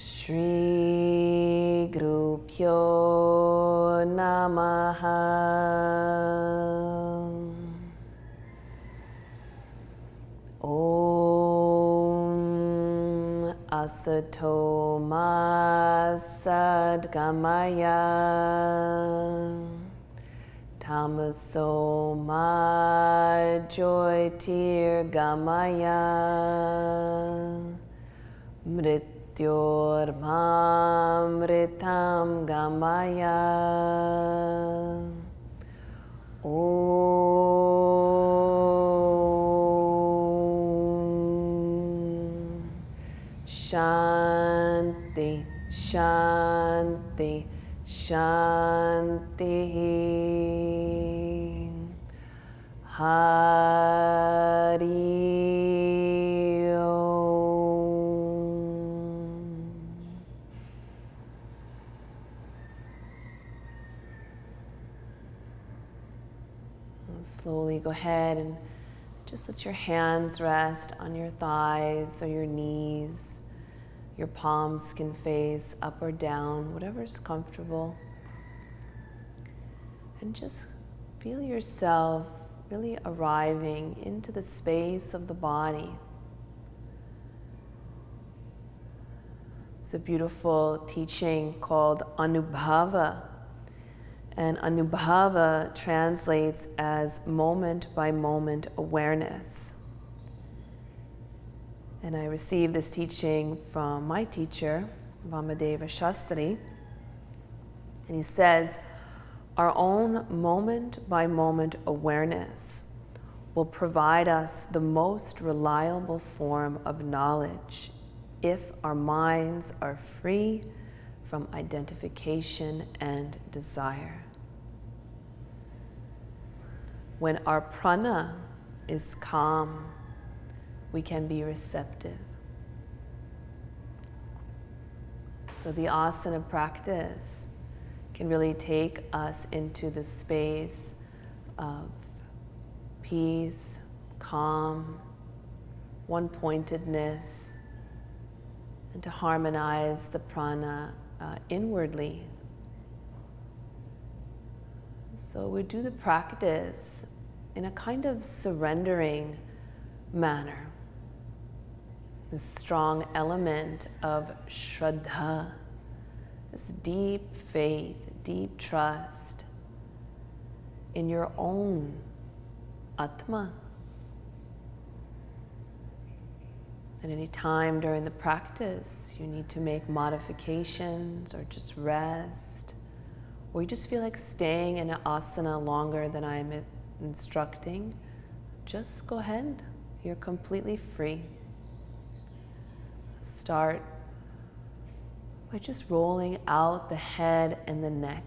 Shri Guru Pyo Namaha. Om Asato Ma Sadgamaya Tamaso Ma Jyotirgamaya Mrityormamritam Gamaya. Om Shanti, Shanti, Shanti. Hari Om. Slowly go ahead and just let your hands rest on your thighs or your knees. Your palms can face up or down, whatever's comfortable. And just feel yourself really arriving into the space of the body. It's a beautiful teaching called Anubhava. And Anubhava translates as moment by moment awareness. And I received this teaching from my teacher, Vamadeva Shastri. And he says, our own moment by moment awareness will provide us the most reliable form of knowledge if our minds are free from identification and desire. When our prana is calm, we can be receptive. So the asana practice can really take us into the space of peace, calm, one-pointedness, and to harmonize the prana inwardly. So we do the practice in a kind of surrendering manner. This strong element of Shraddha, this deep faith, deep trust in your own Atma. At any time during the practice, you need to make modifications or just rest, or you just feel like staying in an asana longer than I'm instructing, just go ahead. You're completely free. Start by just rolling out the head and the neck.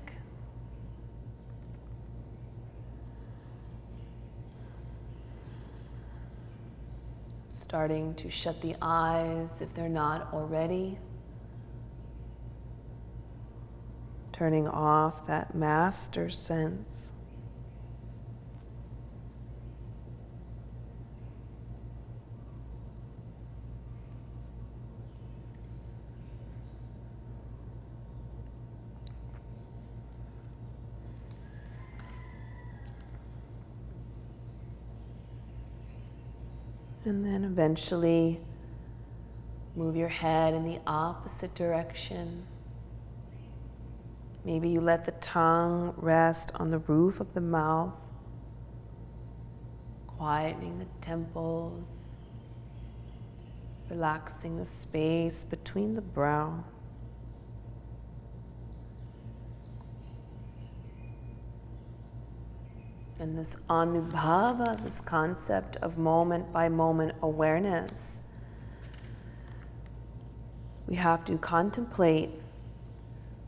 Starting to shut the eyes if they're not already. Turning off that master sense. And then eventually move your head in the opposite direction. Maybe you let the tongue rest on the roof of the mouth, quietening the temples, relaxing the space between the brow. And this anubhava, this concept of moment by moment awareness, we have to contemplate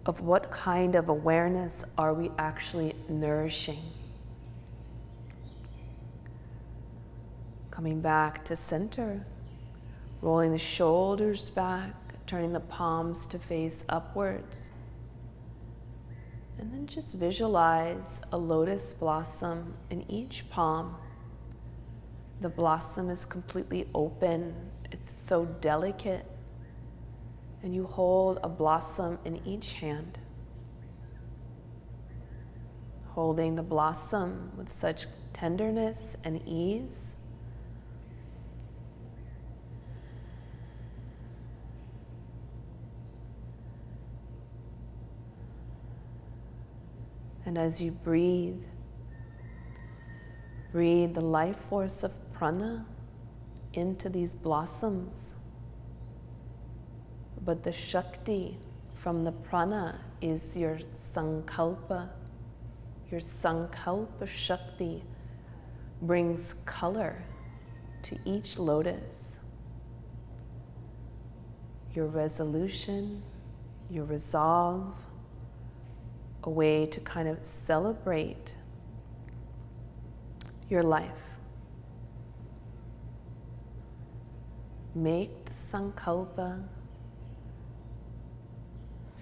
of what kind of awareness are we actually nourishing. Coming back to center, rolling the shoulders back, turning the palms to face upwards. And then just visualize a lotus blossom in each palm. The blossom is completely open. It's so delicate. and you hold a blossom in each hand, holding the blossom with such tenderness and ease. And as you breathe, breathe the life force of prana into these blossoms. But the Shakti from the prana is your Sankalpa. Your Sankalpa Shakti brings color to each lotus. Your resolution, your resolve, a way to kind of celebrate your life. Make the Sankalpa.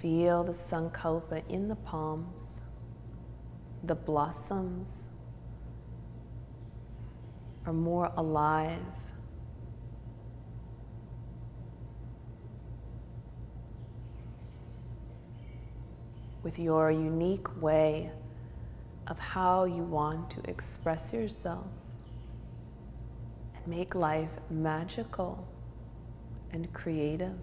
Feel the Sankalpa in the palms, the blossoms are more alive. With your unique way of how you want to express yourself and make life magical and creative.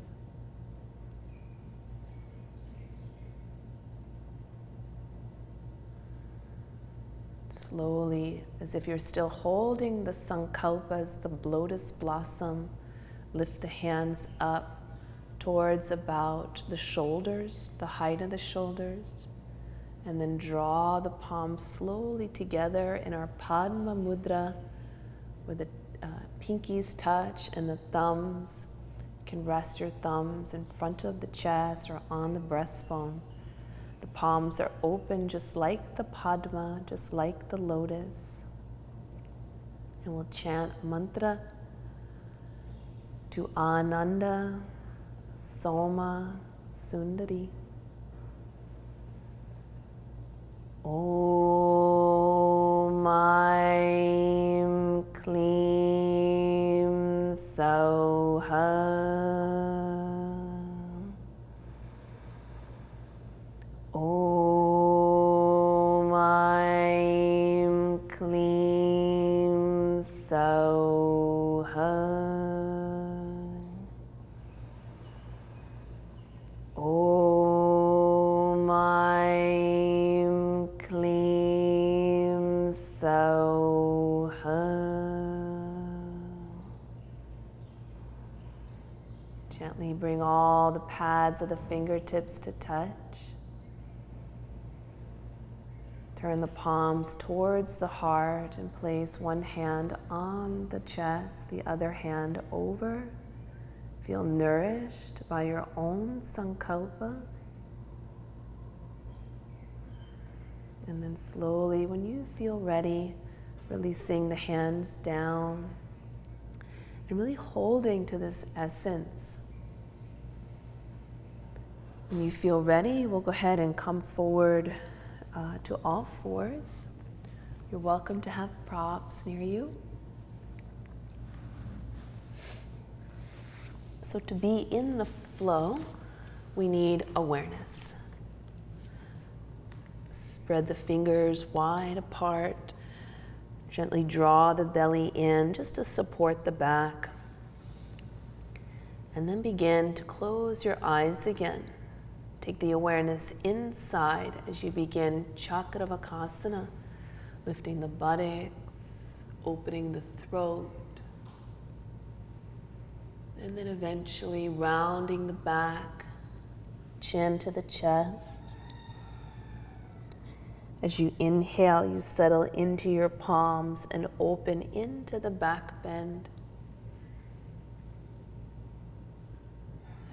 Slowly, as if you're still holding the sankalpas, the lotus blossom, lift the hands up towards about the shoulders, the height of the shoulders, and then draw the palms slowly together in our Padma Mudra, where the pinkies touch and the thumbs. You can rest your thumbs in front of the chest or on the breastbone. The palms are open just like the Padma, just like the lotus. And we'll chant mantra to Ananda, Soma, Sundari. Om Aim Kleem Soha. Om Aim Kleem Soha. Om Aim Kleem Soha. Gently bring all the pads of the fingertips to touch. Turn the palms towards the heart and place one hand on the chest, the other hand over. Feel nourished by your own sankalpa. And then slowly, when you feel ready, releasing the hands down and really holding to this essence. When you feel ready, we'll go ahead and come forward to all fours. You're welcome to have props near you. So to be in the flow, we need awareness. Spread the fingers wide apart. Gently draw the belly in just to support the back. And then begin to close your eyes again. Take the awareness inside as you begin Chakravakasana, lifting the buttocks, opening the throat, and then eventually rounding the back, chin to the chest. As you inhale, you settle into your palms and open into the back bend.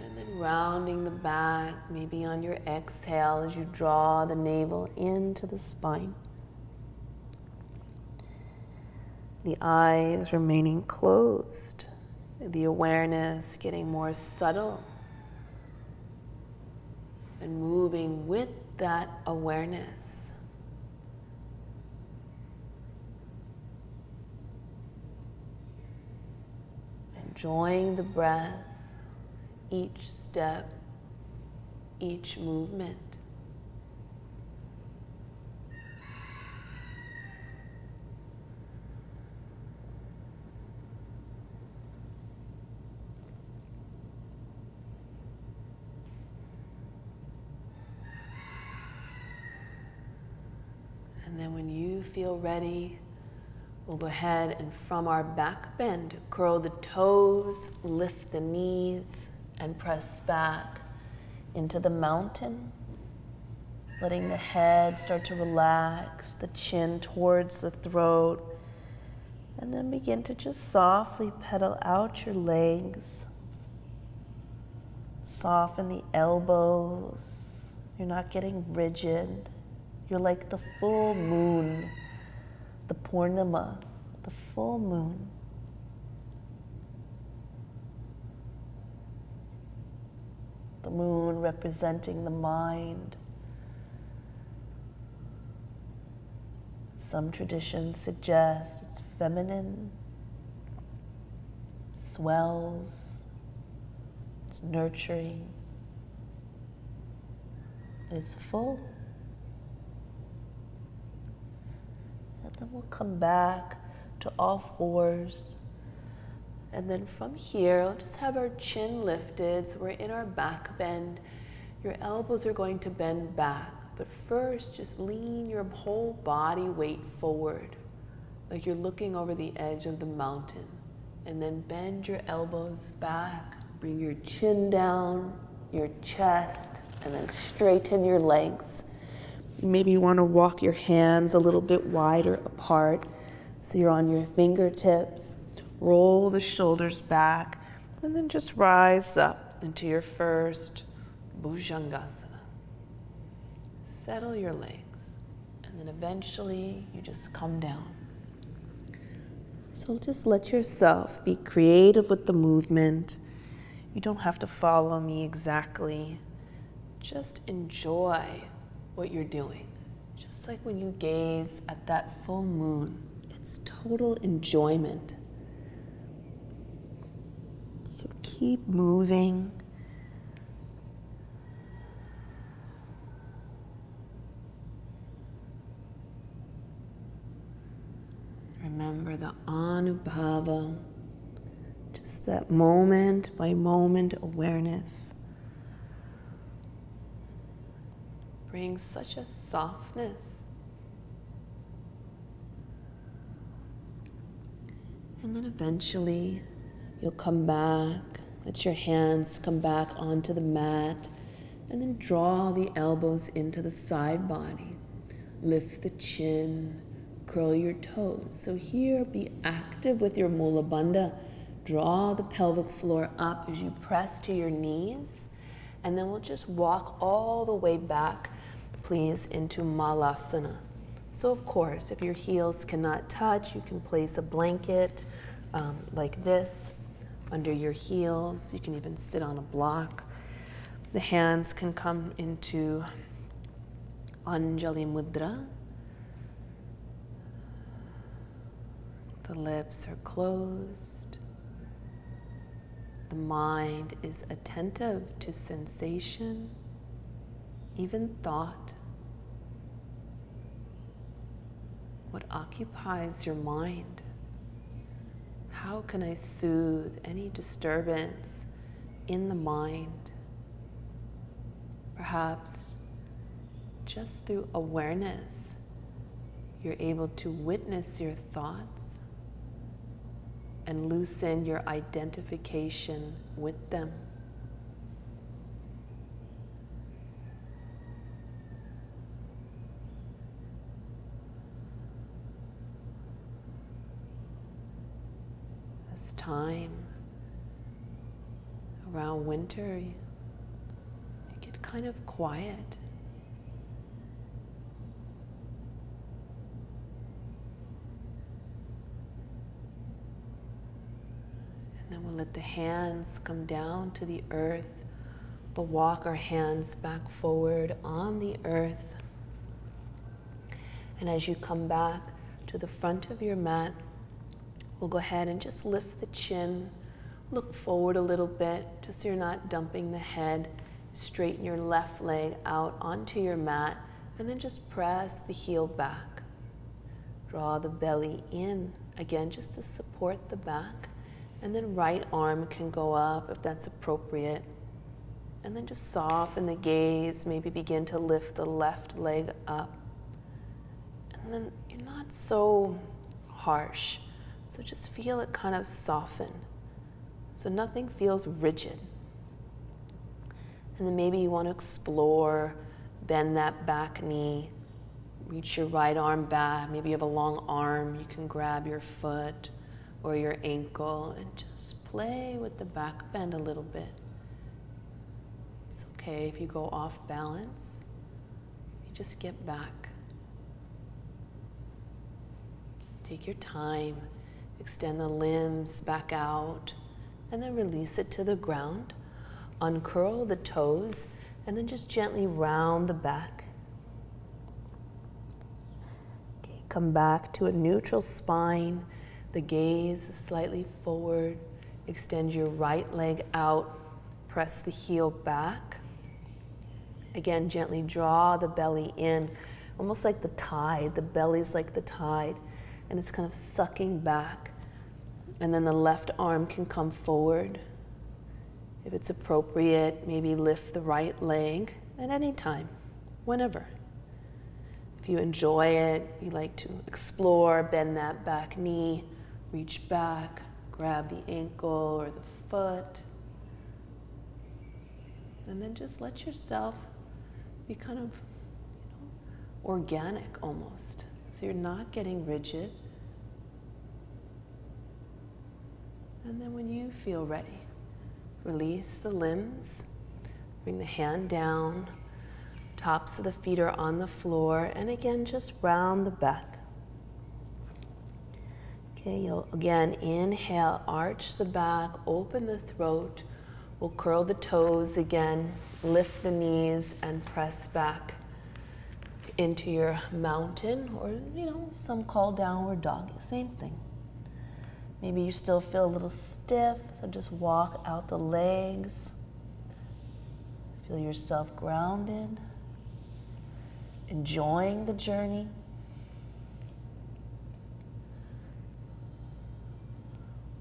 And then rounding the back, maybe on your exhale as you draw the navel into the spine. The eyes remaining closed, the awareness getting more subtle and moving with that awareness. Enjoying the breath, each step, each movement. And then when you feel ready, we'll go ahead and from our back bend, curl the toes, lift the knees, and press back into the mountain, letting the head start to relax, the chin towards the throat, and then begin to just softly pedal out your legs. Soften the elbows. You're not getting rigid. You're like the full moon, the Purnima, the full moon. The moon representing the mind. Some traditions suggest it's feminine, it swells, it's nurturing, it's full. And then we'll come back to all fours. And then from here, we'll just have our chin lifted, so we're in our back bend. Your elbows are going to bend back, but first just lean your whole body weight forward, like you're looking over the edge of the mountain. And then bend your elbows back, bring your chin down, your chest, and then straighten your legs. Maybe you want to walk your hands a little bit wider apart, so you're on your fingertips. Roll the shoulders back, and then just rise up into your first Bhujangasana. Settle your legs, and then eventually you just come down. So just let yourself be creative with the movement. You don't have to follow me exactly. Just enjoy what you're doing. Just like when you gaze at that full moon, it's total enjoyment. So keep moving. Remember the Anubhava, just that moment by moment awareness. Brings such a softness. And then eventually you'll come back, let your hands come back onto the mat, and then draw the elbows into the side body. Lift the chin, curl your toes. So here, be active with your Mula Bandha. Draw the pelvic floor up as you press to your knees, and then we'll just walk all the way back, please, into Malasana. So of course, if your heels cannot touch, you can place a blanket like this under your heels. You can even sit on a block. The hands can come into Anjali Mudra. The lips are closed. The mind is attentive to sensation, even thought. What occupies your mind? How can I soothe any disturbance in the mind? Perhaps just through awareness, you're able to witness your thoughts and loosen your identification with them. As time around winter, you get kind of quiet. Then we'll let the hands come down to the earth. We'll walk our hands back forward on the earth. And as you come back to the front of your mat, we'll go ahead and just lift the chin. Look forward a little bit, just so you're not dumping the head. Straighten your left leg out onto your mat, and then just press the heel back. Draw the belly in, again, just to support the back. And then right arm can go up if that's appropriate. And then just soften the gaze, maybe begin to lift the left leg up. And then you're not so harsh, so just feel it kind of soften. So nothing feels rigid. And then maybe you want to explore, bend that back knee, reach your right arm back. Maybe you have a long arm, you can grab your foot or your ankle and just play with the back bend a little bit. It's okay if you go off balance, you just get back. Take your time, extend the limbs back out, and then release it to the ground. Uncurl the toes, and then just gently round the back. Okay, come back to a neutral spine. The gaze is slightly forward. Extend your right leg out. Press the heel back. Again, gently draw the belly in, almost like the tide. The belly's like the tide, and it's kind of sucking back. And then the left arm can come forward. If it's appropriate, maybe lift the right leg at any time, whenever. If you enjoy it, you like to explore, bend that back knee, reach back, grab the ankle or the foot. And then just let yourself be kind of organic almost. So you're not getting rigid. And then when you feel ready, release the limbs, bring the hand down, tops of the feet are on the floor, and again, just round the back. Okay, you'll again inhale, arch the back, open the throat. We'll curl the toes again, lift the knees, and press back into your mountain, or some call downward dog, same thing. Maybe you still feel a little stiff, so just walk out the legs. Feel yourself grounded, enjoying the journey.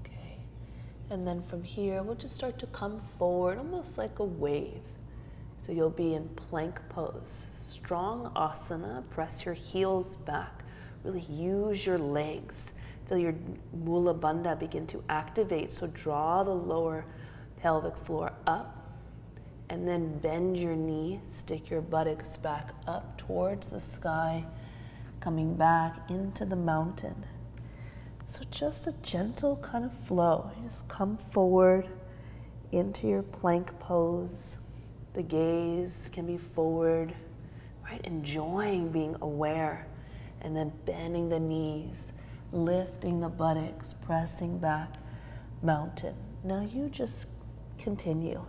Okay, and then from here, we'll just start to come forward, almost like a wave. So you'll be in plank pose, strong asana, press your heels back, really use your legs. Feel your mula bandha begin to activate. So draw the lower pelvic floor up and then bend your knee, stick your buttocks back up towards the sky, coming back into the mountain. So just a gentle kind of flow. Just come forward into your plank pose. The gaze can be forward, right? Enjoying being aware, and then bending the knees, lifting the buttocks, pressing back, mountain. Now you just continue.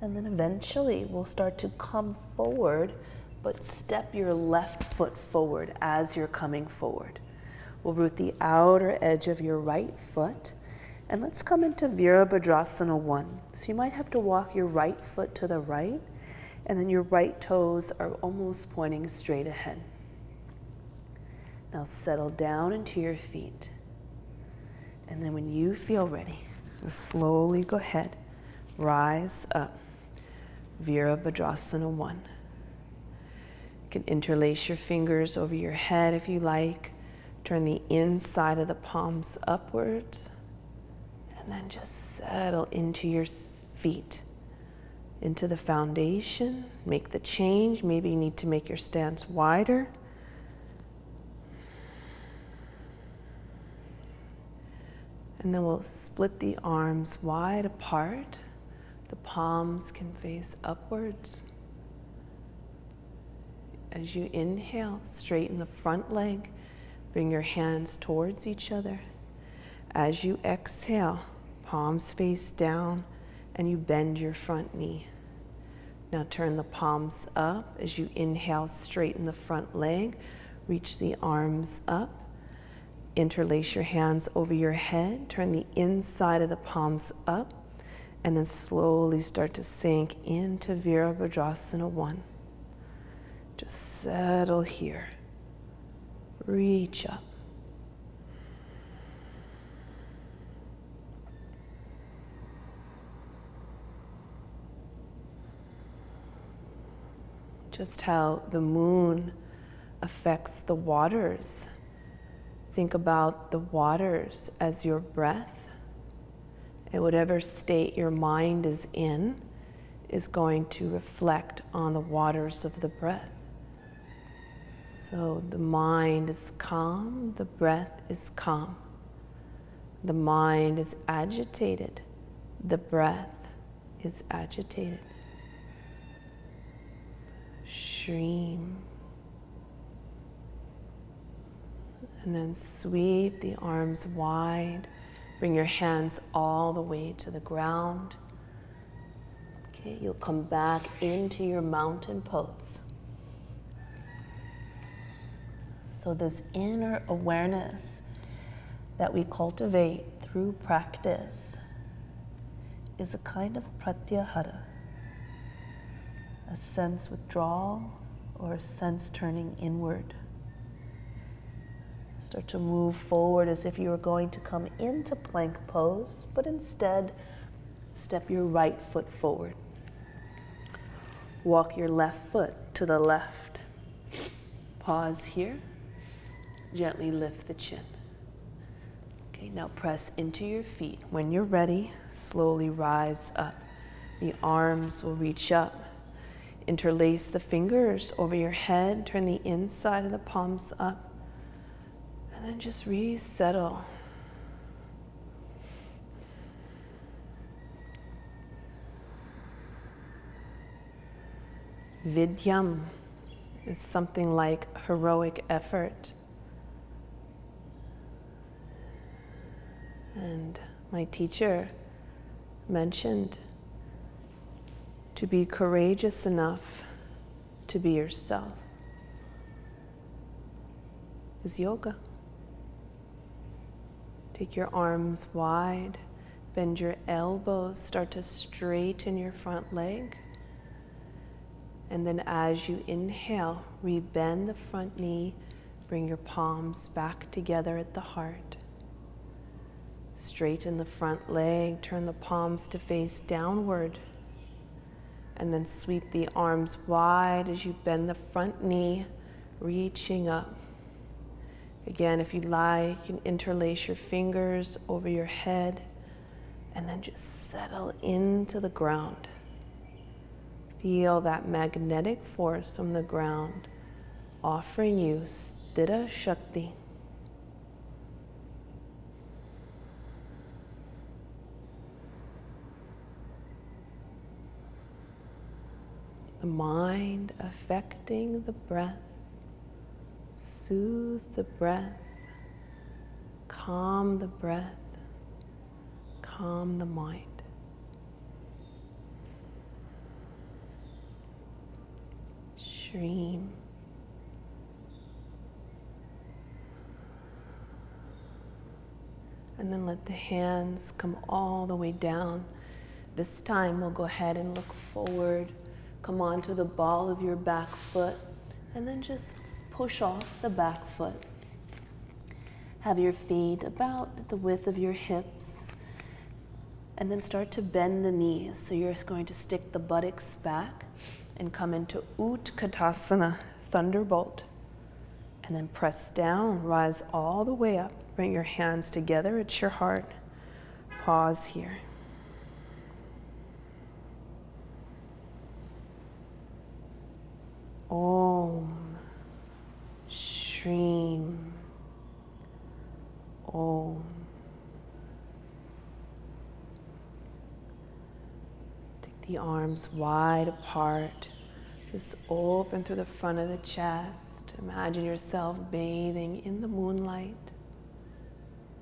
And then eventually we'll start to come forward, but step your left foot forward as you're coming forward. We'll root the outer edge of your right foot. And let's come into Virabhadrasana 1. So you might have to walk your right foot to the right, and then your right toes are almost pointing straight ahead. Now settle down into your feet. And then when you feel ready, slowly go ahead, rise up. Virabhadrasana 1. You can interlace your fingers over your head if you like. Turn the inside of the palms upwards. And then just settle into your feet, into the foundation. Make the change. Maybe you need to make your stance wider. And then we'll split the arms wide apart. The palms can face upwards. As you inhale, straighten the front leg. Bring your hands towards each other. As you exhale, palms face down, and you bend your front knee. Now turn the palms up. As you inhale, straighten the front leg. Reach the arms up. Interlace your hands over your head. Turn the inside of the palms up. And then slowly start to sink into Virabhadrasana 1. Just settle here. Reach up. Just how the moon affects the waters. Think about the waters as your breath. And whatever state your mind is in is going to reflect on the waters of the breath. So the mind is calm, the breath is calm. The mind is agitated, the breath is agitated. Shreem. And then sweep the arms wide. Bring your hands all the way to the ground. Okay, you'll come back into your mountain pose. So this inner awareness that we cultivate through practice is a kind of pratyahara, a sense withdrawal or a sense turning inward. Start to move forward as if you were going to come into plank pose, but instead step your right foot forward. Walk your left foot to the left. Pause here. Gently lift the chin. Okay, now press into your feet. When you're ready, slowly rise up. The arms will reach up. Interlace the fingers over your head. Turn the inside of the palms up. And then just resettle. Vidyam is something like heroic effort. And my teacher mentioned to be courageous enough to be yourself is yoga. Take your arms wide, bend your elbows, start to straighten your front leg. And then as you inhale, rebend the front knee, bring your palms back together at the heart. Straighten the front leg, turn the palms to face downward. And then sweep the arms wide as you bend the front knee, reaching up. Again, if you'd like, you can interlace your fingers over your head and then just settle into the ground. Feel that magnetic force from the ground offering you Sthira Shakti. The mind affecting the breath. Soothe the breath. Calm the breath. Calm the mind. Shreem. And then let the hands come all the way down. This time we'll go ahead and look forward. Come onto the ball of your back foot and then just push off the back foot. Have your feet about the width of your hips and then start to bend the knees. So you're going to stick the buttocks back and come into Utkatasana, Thunderbolt. And then press down, rise all the way up. Bring your hands together at your heart. Pause here. Om. Shreem. Om. Take the arms wide apart. Just open through the front of the chest. Imagine yourself bathing in the moonlight.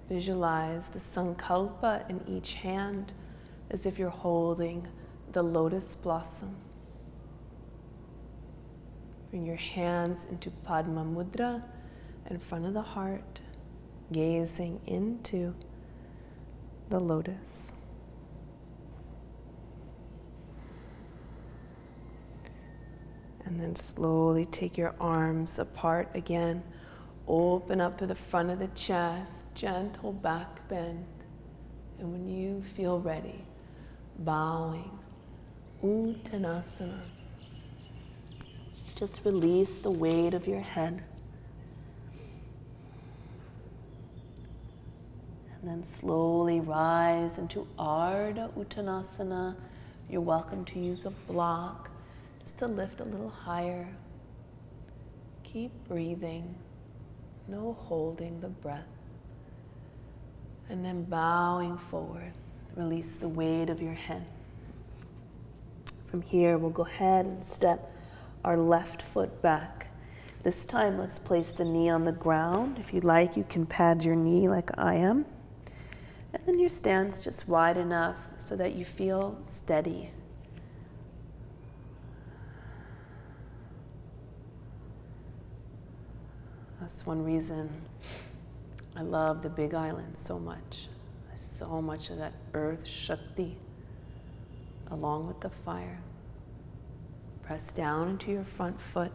Visualize the sankalpa in each hand as if you're holding the lotus blossom. Bring your hands into Padma Mudra in front of the heart, gazing into the lotus. And then slowly take your arms apart again. Open up to the front of the chest, gentle back bend. And when you feel ready, bowing, Uttanasana. Just release the weight of your head. And then slowly rise into Ardha Uttanasana. You're welcome to use a block just to lift a little higher. Keep breathing, no holding the breath. And then bowing forward, release the weight of your head. From here, we'll go ahead and step our left foot back. This time, let's place the knee on the ground. If you like, you can pad your knee like I am. And then your stance just wide enough so that you feel steady. That's one reason I love the Big Island so much. There's so much of that earth Shakti along with the fire. Press down into your front foot.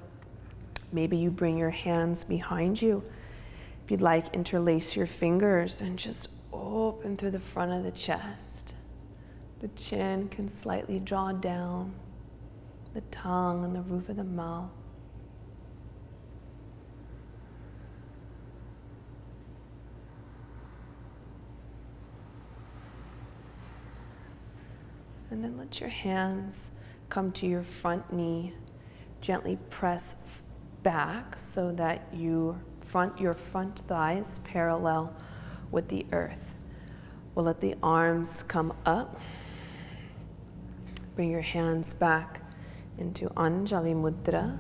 Maybe you bring your hands behind you. If you'd like, interlace your fingers and just open through the front of the chest. The chin can slightly draw down, the tongue and the roof of the mouth. And then let your hands come to your front knee. Gently press back so that your front thighs parallel with the earth. We'll let the arms come up. Bring your hands back into Anjali Mudra.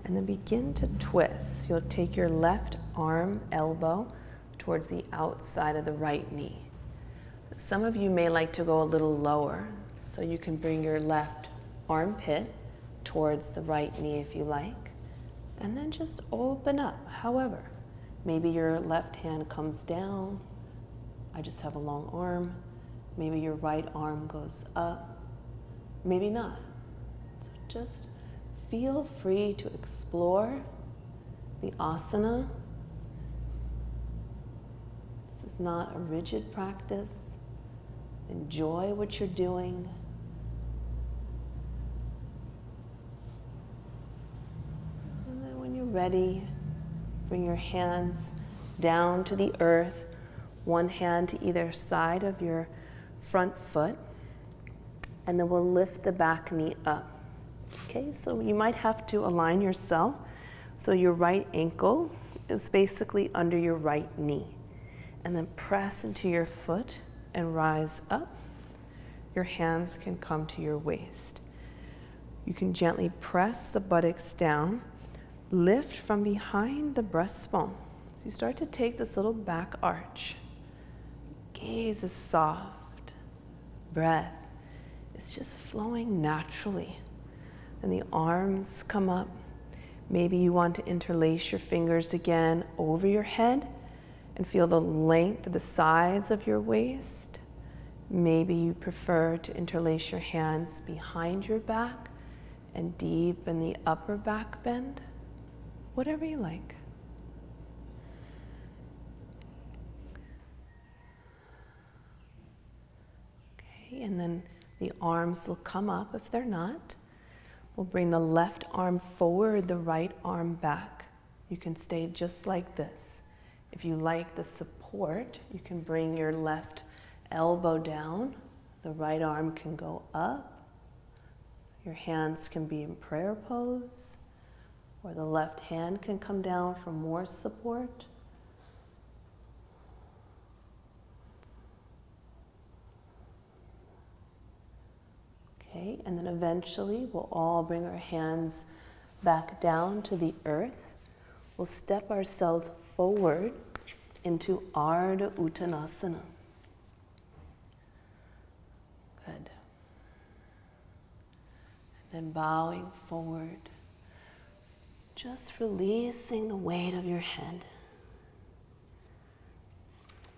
And then begin to twist. You'll take your left arm, elbow, towards the outside of the right knee. Some of you may like to go a little lower, so you can bring your left armpit towards the right knee if you like, and then just open up. However, maybe your left hand comes down. I just have a long arm. Maybe your right arm goes up. Maybe not. So just feel free to explore the asana. This is not a rigid practice. Enjoy what you're doing. And then when you're ready, bring your hands down to the earth, one hand to either side of your front foot, and then we'll lift the back knee up. Okay, so you might have to align yourself so your right ankle is basically under your right knee. And then press into your foot and rise up. Your hands can come to your waist. You can gently press the buttocks down, lift from behind the breastbone. So you start to take this little back arch. Gaze is soft. Breath is just flowing naturally. And the arms come up. Maybe you want to interlace your fingers again over your head and feel the length of the sides of your waist. Maybe you prefer to interlace your hands behind your back and deepen the upper back bend. Whatever you like. Okay, and then the arms will come up if they're not. We'll bring the left arm forward, the right arm back. You can stay just like this. If you like the support, you can bring your left elbow down. The right arm can go up. Your hands can be in prayer pose, or the left hand can come down for more support. Okay, and then eventually we'll all bring our hands back down to the earth. We'll step ourselves forward into Ardha Uttanasana. Good. And then bowing forward, Just releasing the weight of your head.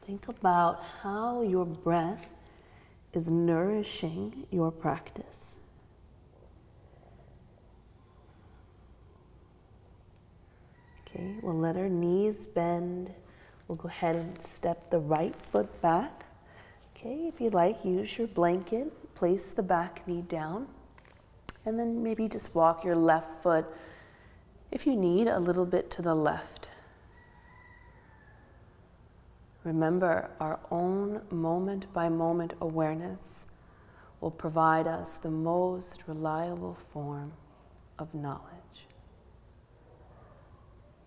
Think about how your breath is nourishing your practice. Okay, we'll let our knees bend. We'll go ahead and step the right foot back. Okay, if you like, use your blanket, place the back knee down, and then maybe just walk your left foot, if you need, a little bit to the left. Remember, our own moment-by-moment awareness will provide us the most reliable form of knowledge.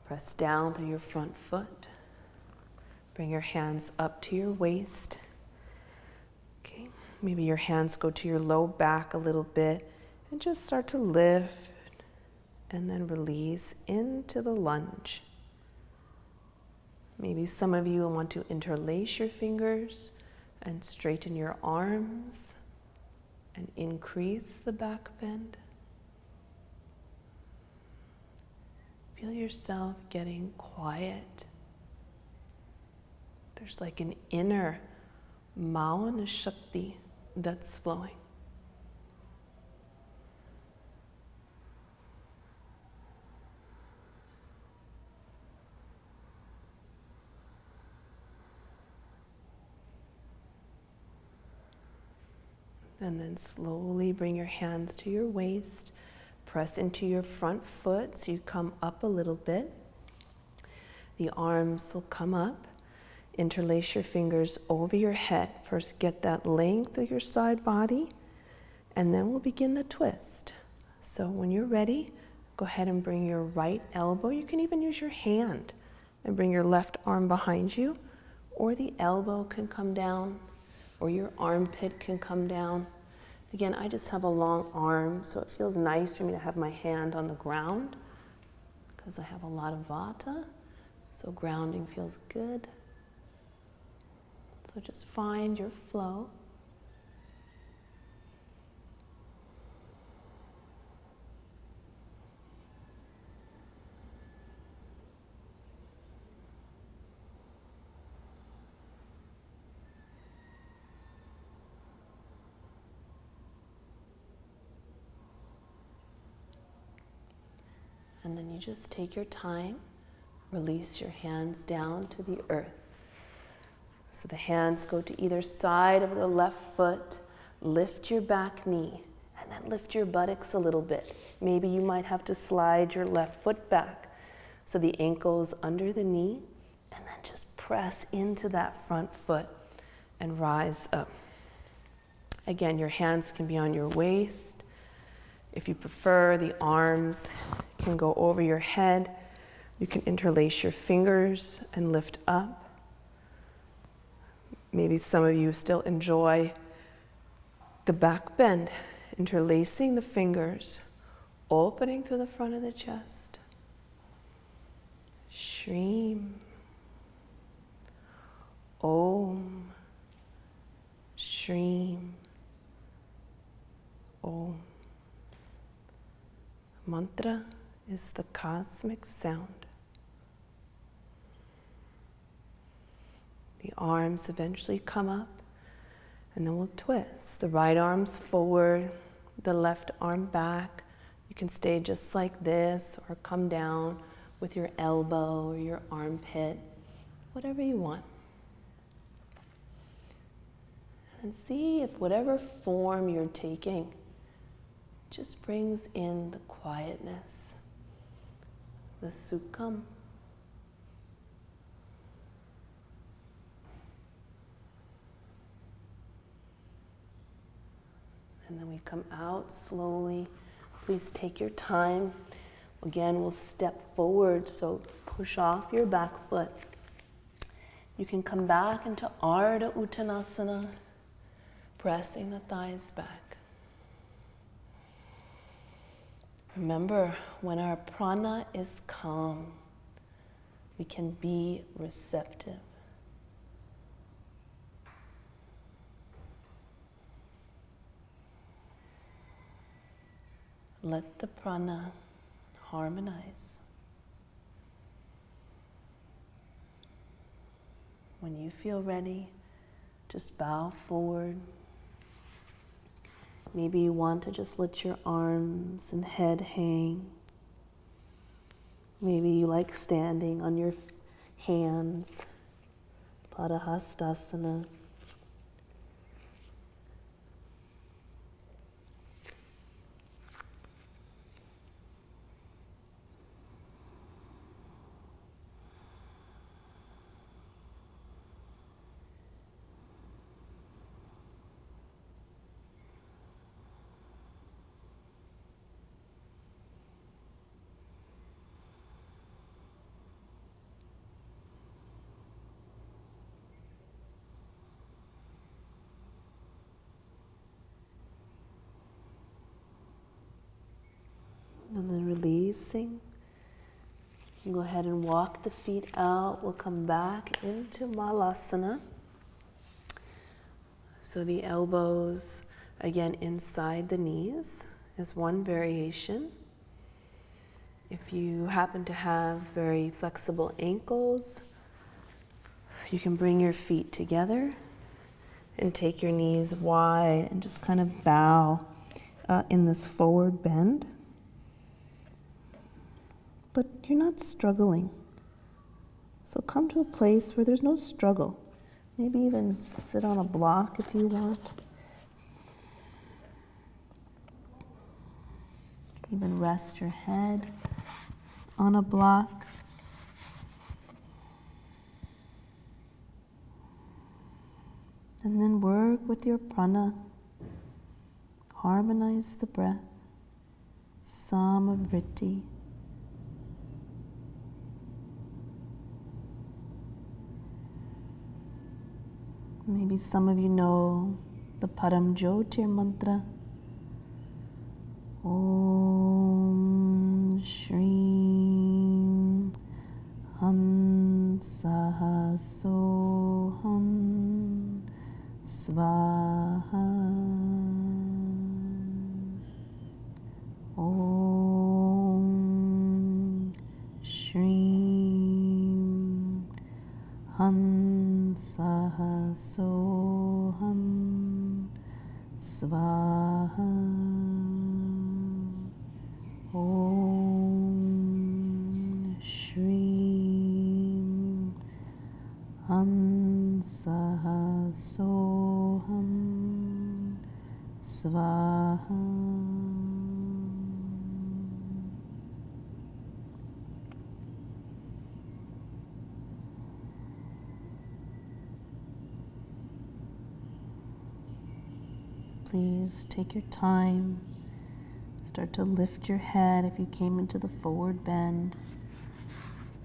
Press down through your front foot. Bring your hands up to your waist. Okay, maybe your hands go to your low back a little bit and just start to lift and then release into the lunge. Maybe some of you want to interlace your fingers and straighten your arms and increase the back bend. Feel yourself getting quiet. There's like an inner Mauna Shakti that's flowing. And then slowly bring your hands to your waist. Press into your front foot so you come up a little bit. The arms will come up. Interlace your fingers over your head. First, get that length of your side body, and then we'll begin the twist. So when you're ready, go ahead and bring your right elbow. You can even use your hand and bring your left arm behind you, or the elbow can come down, or your armpit can come down. Again, I just have a long arm, so it feels nice for me to have my hand on the ground because I have a lot of vata, so grounding feels good. So just find your flow. And then you just take your time, release your hands down to the earth. So the hands go to either side of the left foot. Lift your back knee and then lift your buttocks a little bit. Maybe you might have to slide your left foot back so the ankle is under the knee, and then just press into that front foot and rise up. Again, your hands can be on your waist. If you prefer, the arms can go over your head. You can interlace your fingers and lift up. Maybe some of you still enjoy the back bend, interlacing the fingers, opening through the front of the chest. Shreem. Om. Shreem. Om. Mantra is the cosmic sound. The arms eventually come up, and then we'll twist. The right arm's forward, the left arm back. You can stay just like this or come down with your elbow or your armpit, whatever you want. And see if whatever form you're taking just brings in the quietness, the sukham. And then we come out slowly. Please take your time. Again, we'll step forward, so push off your back foot. You can come back into Ardha Uttanasana, pressing the thighs back. Remember, when our prana is calm, we can be receptive. Let the prana harmonize. When you feel ready, just bow forward. Maybe you want to just let your arms and head hang. Maybe you like standing on your hands, Padahastasana. And then releasing. You go ahead and walk the feet out. We'll come back into Malasana. So the elbows, again, inside the knees is one variation. If you happen to have very flexible ankles, you can bring your feet together and take your knees wide and just kind of bow in this forward bend. But you're not struggling. So come to a place where there's no struggle. Maybe even sit on a block if you want. Even rest your head on a block. And then work with your prana. Harmonize the breath. Samavriti. Maybe some of you know the Param Jyotir mantra. Om Shri Hansaha Soham Svaha. Om Shri Hansaha Soham Svaha. Om Shri Hansaha Soham Svaha. Please take your time. Start to lift your head if you came into the forward bend.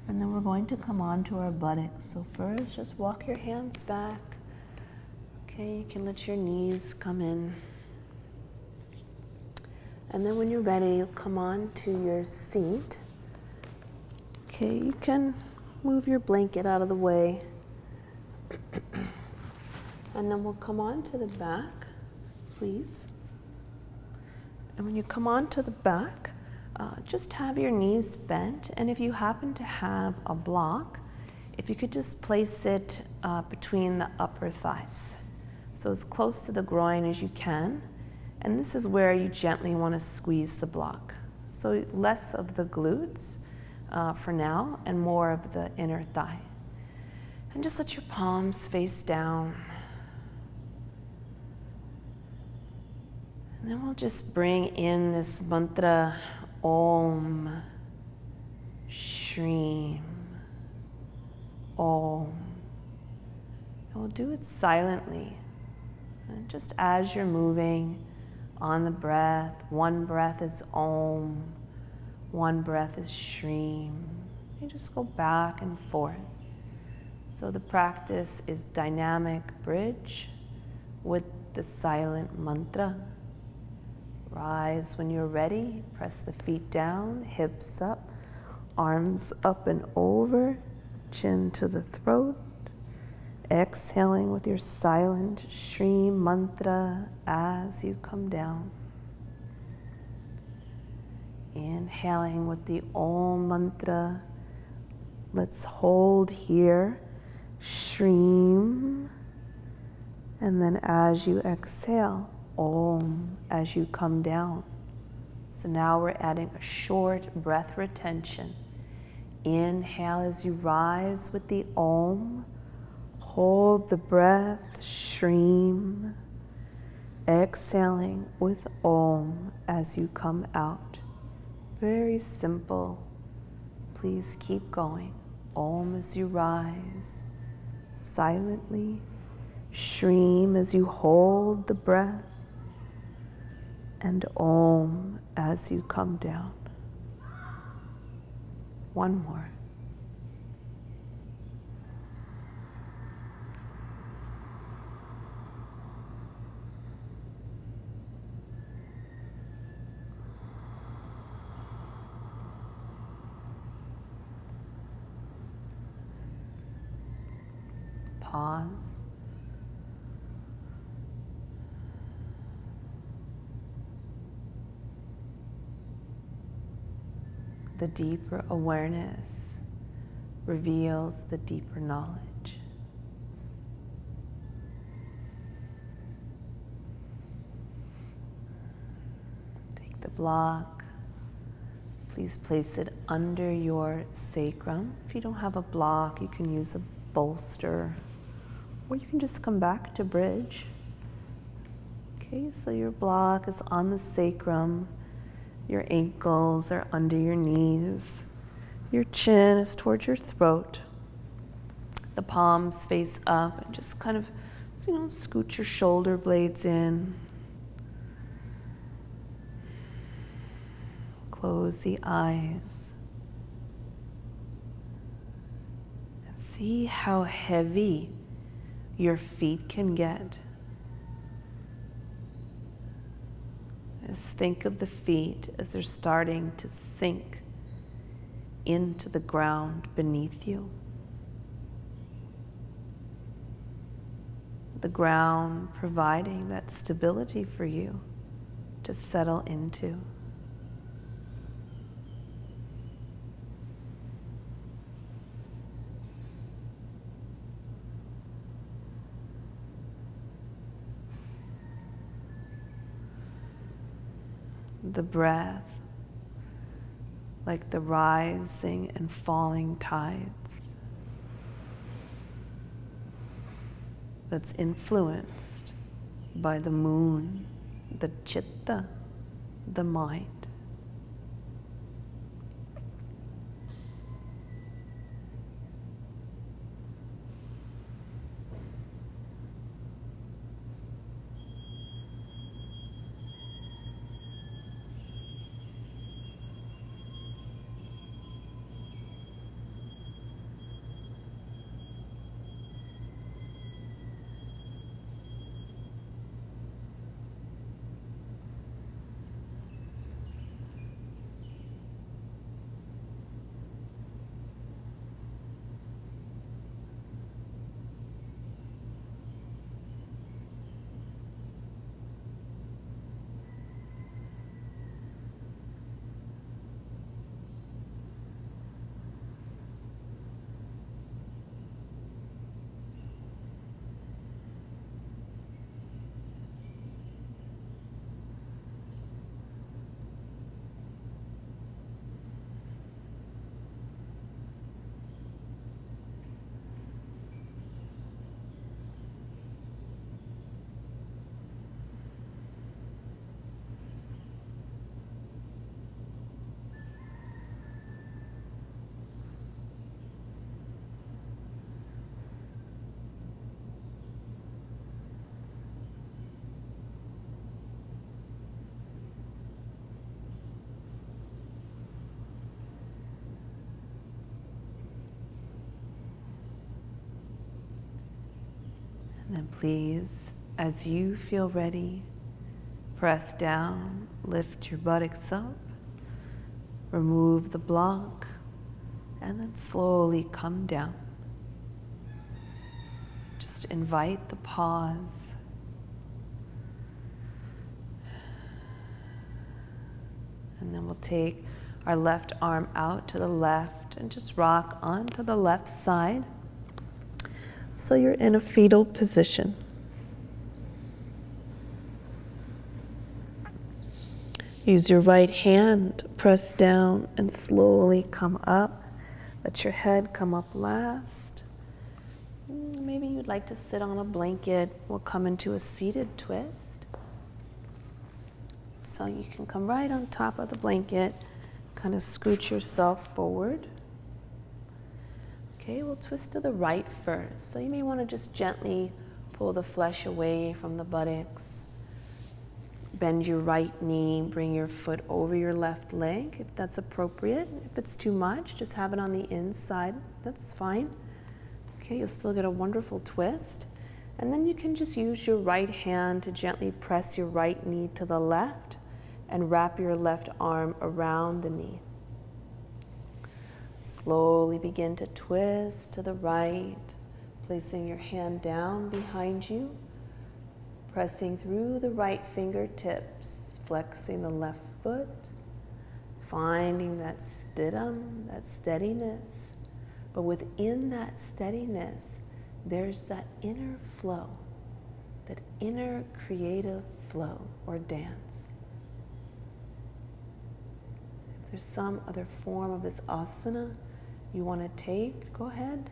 And then we're going to come on to our buttocks. So first, just walk your hands back. Okay, you can let your knees come in. And then when you're ready, you'll come on to your seat. Okay, you can move your blanket out of the way. And then we'll come on to the back, please. And when you come onto the back, just have your knees bent. And if you happen to have a block, if you could just place it between the upper thighs. So as close to the groin as you can. And this is where you gently want to squeeze the block. So less of the glutes for now and more of the inner thigh. And just let your palms face down. And then we'll just bring in this mantra, Om Shri Om. And we'll do it silently. And just as you're moving on the breath, one breath is Om, one breath is Shri. You just go back and forth. So the practice is dynamic bridge with the silent mantra. Rise when you're ready, press the feet down, hips up, arms up and over, chin to the throat. Exhaling with your silent Shri mantra as you come down. Inhale. Inhaling with the Om mantra. Let's hold here. Shreem. And then as you exhale, Om as you come down. So now we're adding a short breath retention. Inhale as you rise with the Om. Hold the breath, Shreem. Exhaling with Om as you come out. Very simple. Please keep going. Om as you rise. Silently. Shreem as you hold the breath. And Om as you come down. One more. Pause. The deeper awareness reveals the deeper knowledge. Take the block. Please place it under your sacrum. If you don't have a block, you can use a bolster, or you can just come back to bridge. Okay, so your block is on the sacrum. Your ankles are under your knees. Your chin is towards your throat. The palms face up, and just kind of, scoot your shoulder blades in. Close the eyes. And see how heavy your feet can get. Just think of the feet as they're starting to sink into the ground beneath you. The ground providing that stability for you to settle into. The breath, like the rising and falling tides, that's influenced by the moon, the chitta, the mind. And then please, as you feel ready, press down, lift your buttocks up, remove the block, and then slowly come down. Just invite the pause. And then we'll take our left arm out to the left and just rock onto the left side. So you're in a fetal position. Use your right hand, press down and slowly come up. Let your head come up last. Maybe you'd like to sit on a blanket. We'll come into a seated twist. So you can come right on top of the blanket, kind of scooch yourself forward. Okay, we'll twist to the right first. So you may want to just gently pull the flesh away from the buttocks. Bend your right knee, bring your foot over your left leg if that's appropriate. If it's too much, just have it on the inside. That's fine. Okay, you'll still get a wonderful twist. And then you can just use your right hand to gently press your right knee to the left and wrap your left arm around the knee. Slowly begin to twist to the right, placing your hand down behind you. Pressing through the right fingertips, flexing the left foot, finding that stidham, that steadiness. But within that steadiness, there's that inner flow, that inner creative flow or dance. If there's some other form of this asana you want to take, go ahead,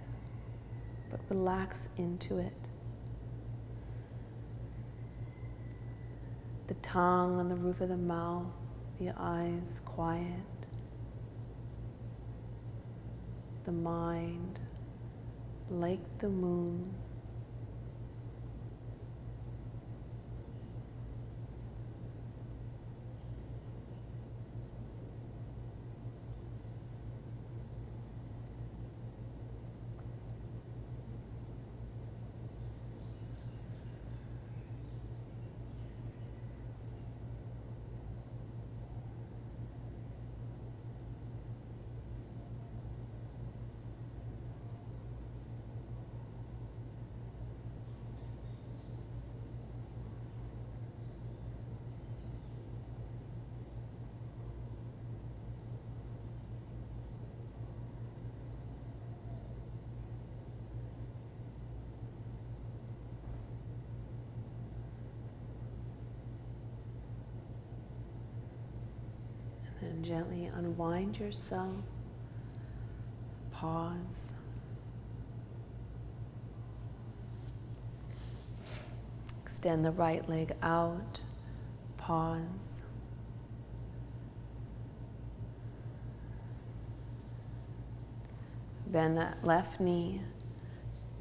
but relax into it. The tongue on the roof of the mouth, the eyes quiet, the mind like the moon. And gently unwind yourself. Pause. Extend the right leg out. Pause. Bend that left knee.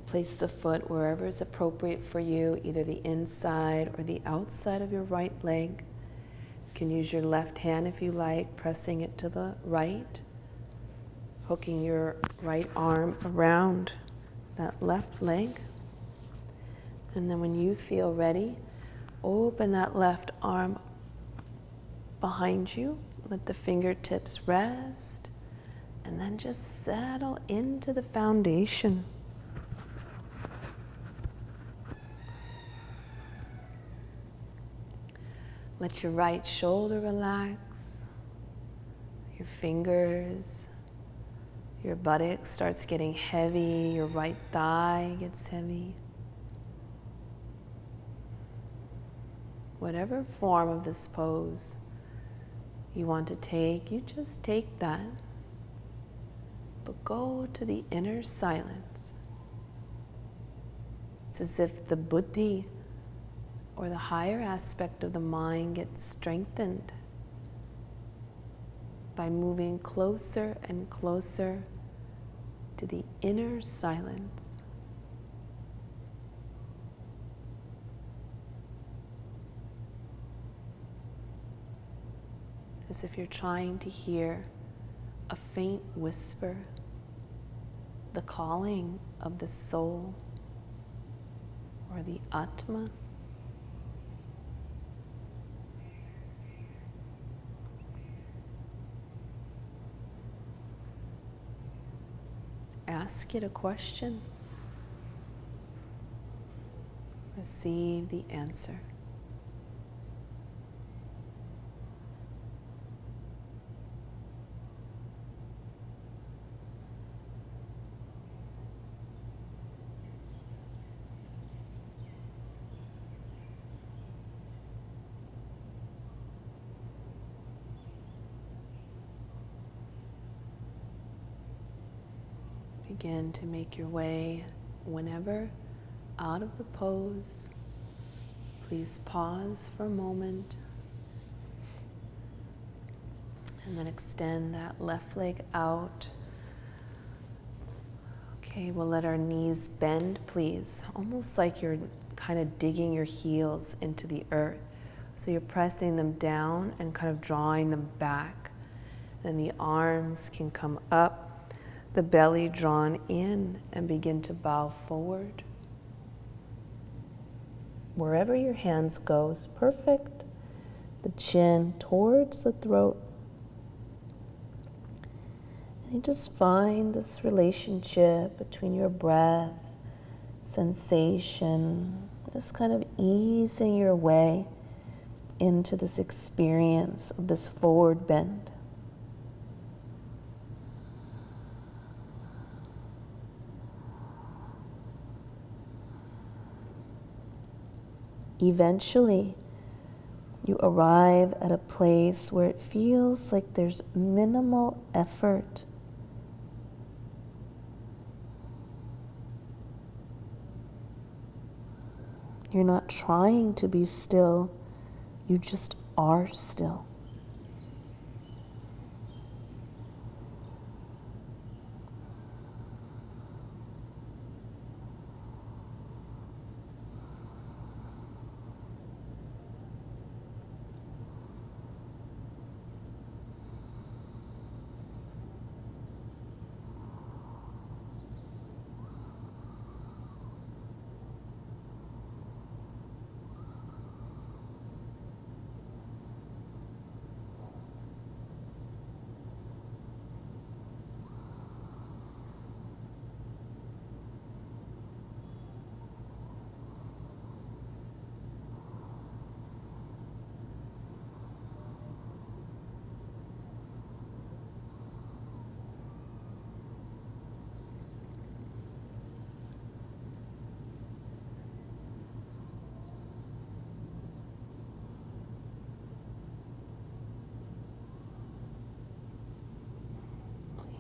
Place the foot wherever is appropriate for you, either the inside or the outside of your right leg. You can use your left hand if you like, pressing it to the right, hooking your right arm around that left leg. And then when you feel ready, open that left arm behind you, let the fingertips rest, and then just settle into the foundation. Let your right shoulder relax, your fingers, your buttock starts getting heavy, your right thigh gets heavy. Whatever form of this pose you want to take, you just take that. But go to the inner silence. It's as if the buddhi, or the higher aspect of the mind, gets strengthened by moving closer and closer to the inner silence. As if you're trying to hear a faint whisper, the calling of the soul or the Atma. Ask it a question. Receive the answer. Begin to make your way whenever out of the pose. Please pause for a moment and then extend that left leg out. Okay, we'll let our knees bend, please, almost like you're kind of digging your heels into the earth. So you're pressing them down and kind of drawing them back. Then the arms can come up, the belly drawn in, and begin to bow forward. Wherever your hands goes, perfect. The chin towards the throat. And you just find this relationship between your breath, sensation, just kind of easing your way into this experience of this forward bend. Eventually, you arrive at a place where it feels like there's minimal effort. You're not trying to be still, you just are still.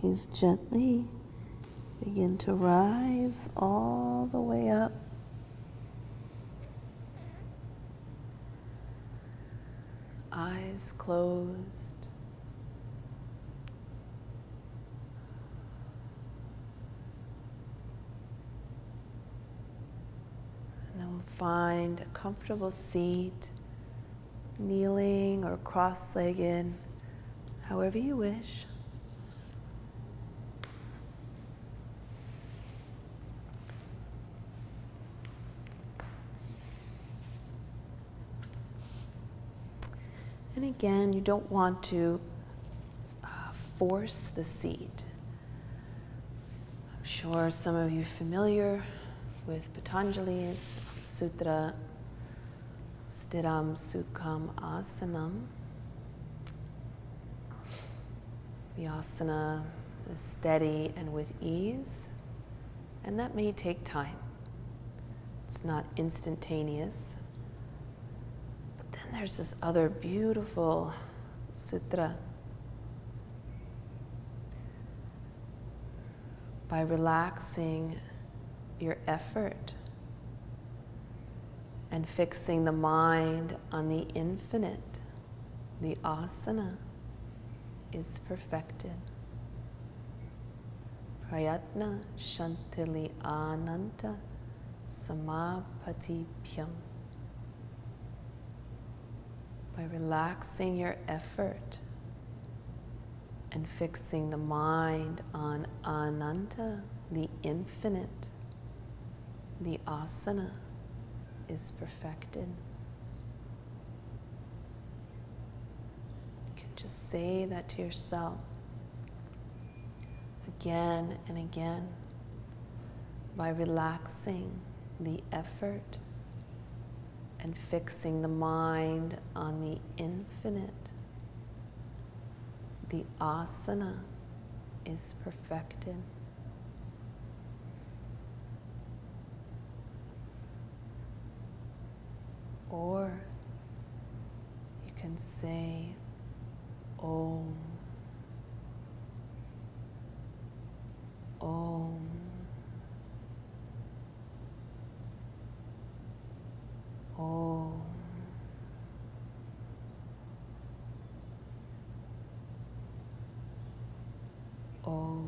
Please gently begin to rise all the way up. Eyes closed. And then we'll find a comfortable seat, kneeling or cross-legged, however you wish. And again, you don't want to force the seat. I'm sure some of you are familiar with Patanjali's Sutra, Stiram Sukham Asanam. The asana is steady and with ease, and that may take time. It's not instantaneous. There's this other beautiful sutra. By relaxing your effort and fixing the mind on the infinite, the asana is perfected. Prayatna Shantili Ananta Samapatipyam. By relaxing your effort and fixing the mind on Ananta, the infinite, the asana is perfected. You can just say that to yourself again and again. By relaxing the effort and fixing the mind on the infinite, the asana is perfected. Or you can say Om, Om. O.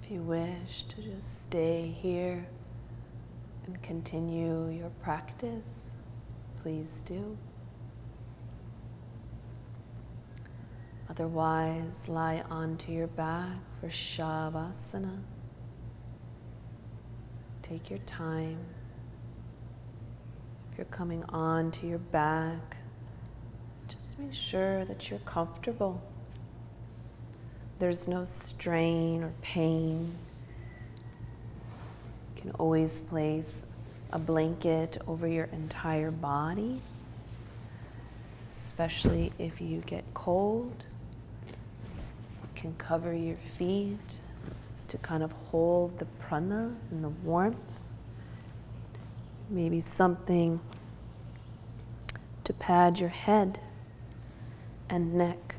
If you wish to just stay here and continue your practice, please do. Otherwise, lie onto your back for Shavasana. Take your time. If you're coming onto your back, just make sure that you're comfortable. There's no strain or pain. You can always place a blanket over your entire body, especially if you get cold. You can cover your feet. It's to kind of hold the prana and the warmth. Maybe something to pad your head and neck.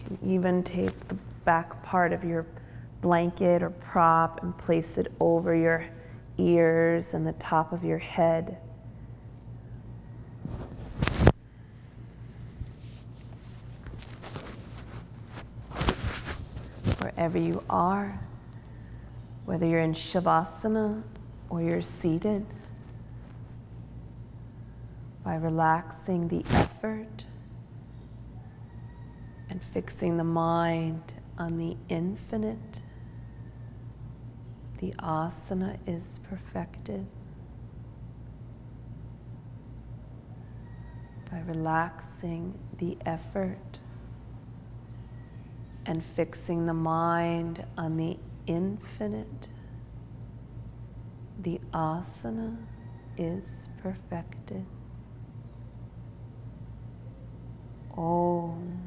You can even take the back part of your blanket or prop and place it over your ears and the top of your head. Wherever you are, whether you're in Shavasana or you're seated, by relaxing the effort and fixing the mind on the infinite, the asana is perfected. By relaxing the effort and fixing the mind on the infinite, the asana is perfected. Om.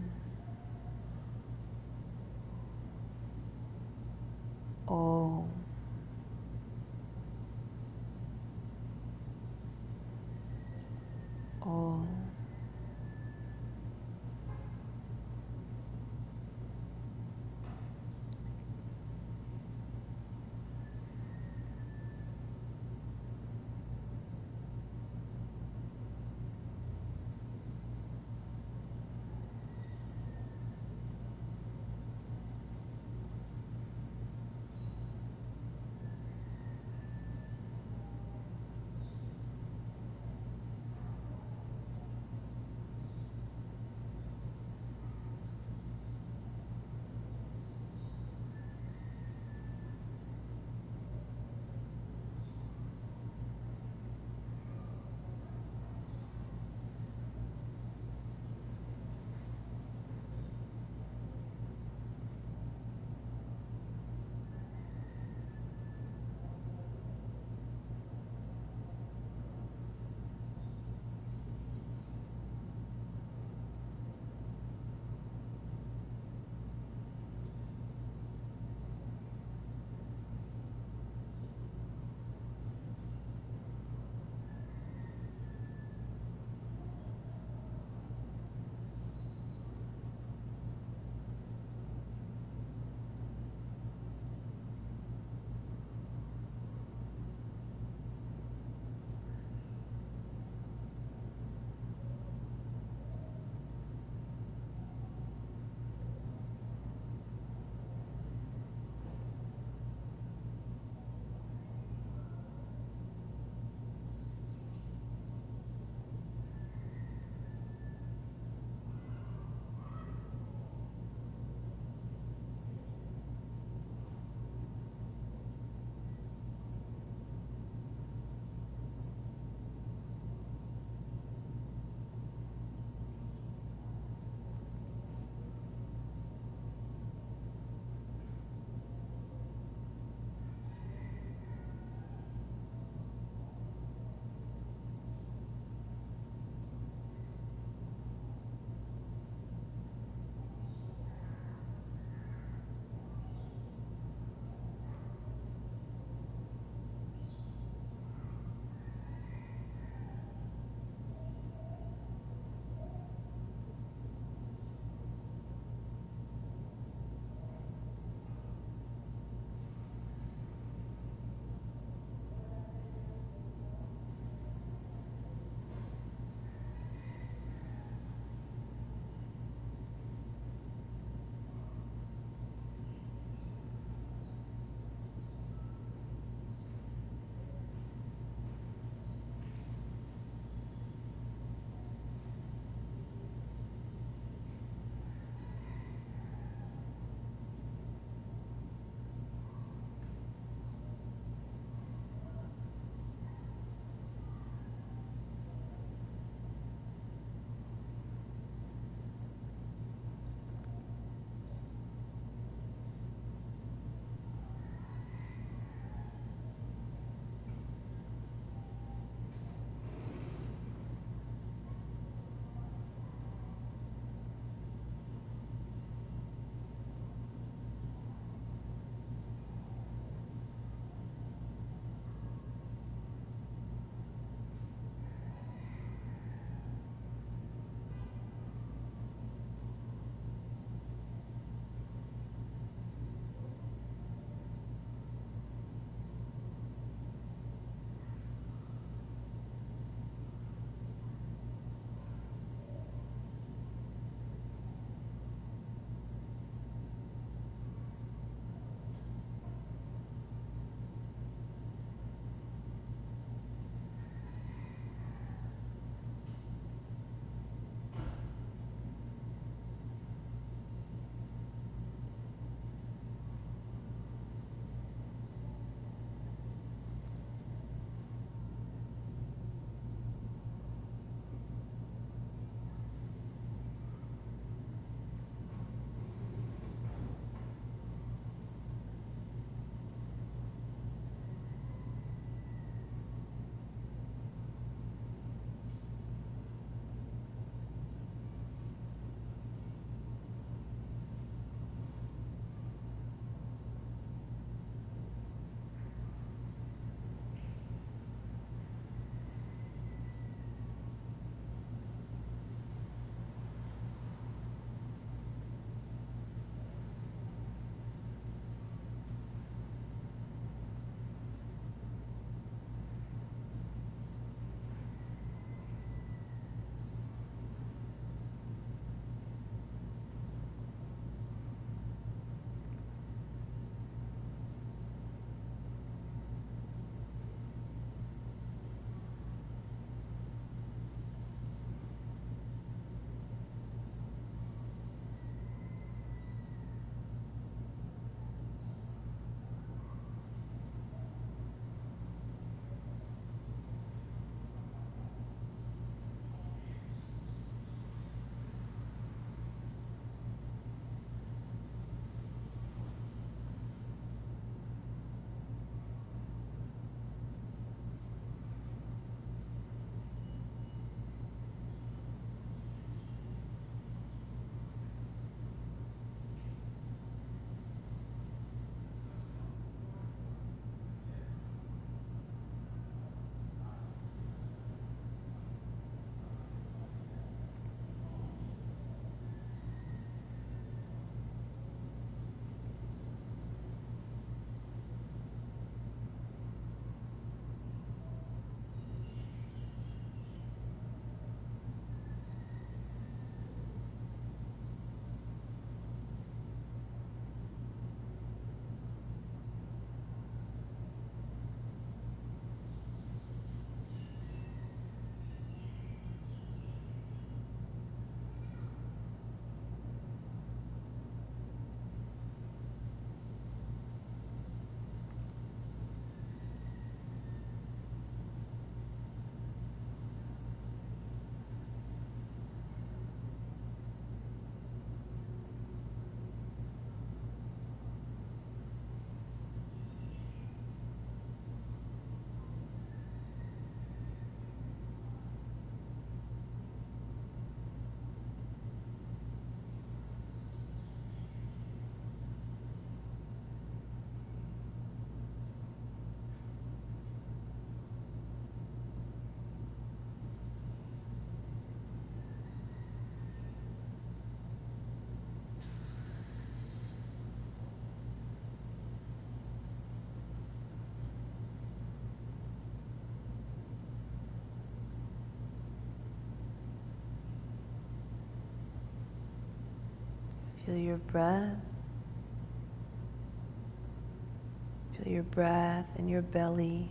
Om. Om. Feel your breath. Feel your breath in your belly.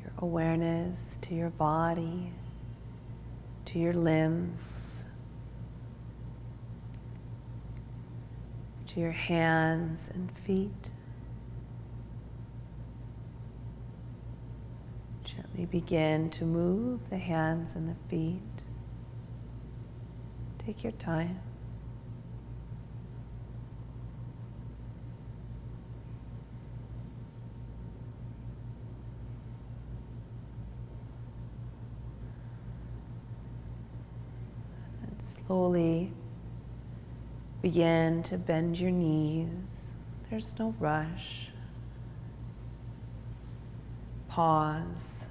Your awareness to your body, to your limbs, to your hands and feet. Gently begin to move the hands and the feet. Take your time. And then slowly begin to bend your knees. There's no rush. Pause.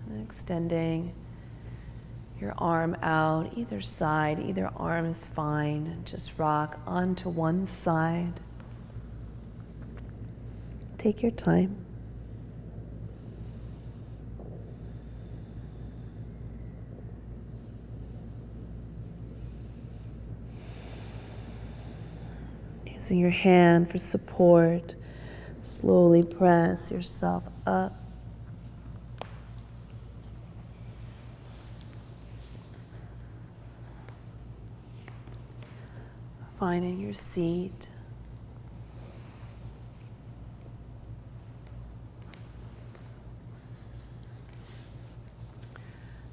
And then extending your arm out, either side, either arm is fine. And just rock onto one side. Take your time. Using your hand for support, slowly press yourself up. Finding your seat.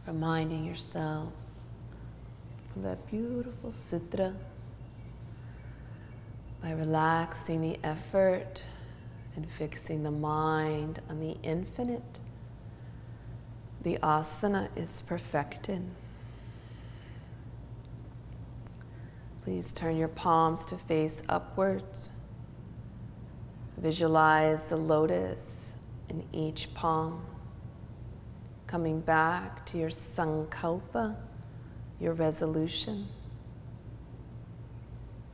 Reminding yourself of that beautiful sutra. By relaxing the effort and fixing the mind on the infinite, the asana is perfected. Please turn your palms to face upwards. Visualize the lotus in each palm. Coming back to your sankalpa, your resolution.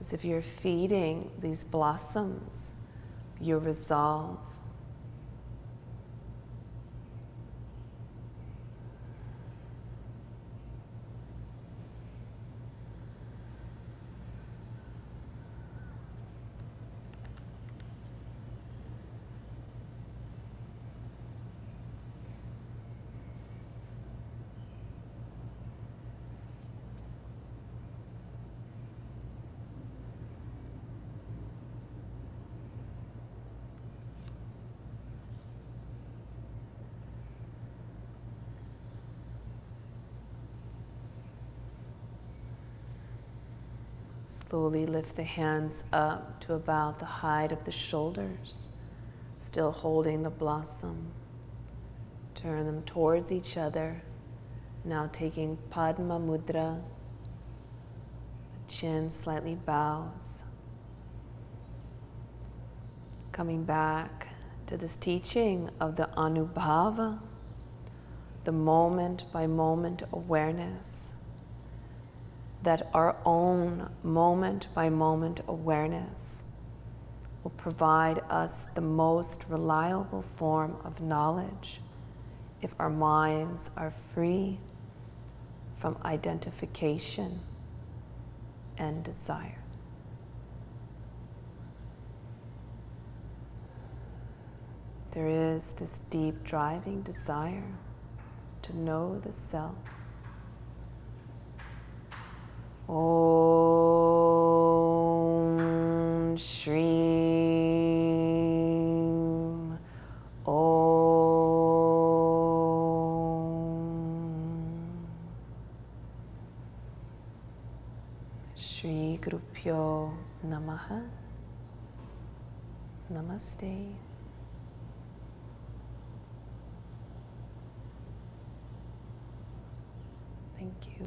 As if you're feeding these blossoms your resolve. Slowly lift the hands up to about the height of the shoulders, still holding the blossom. Turn them towards each other, now taking Padma Mudra. The chin slightly bows. Coming back to this teaching of the Anubhava, the moment by moment awareness. That our own moment by moment awareness will provide us the most reliable form of knowledge if our minds are free from identification and desire. There is this deep driving desire to know the self. Om Shri Om Shri Gurupyo Namaha. Namaste. Thank you.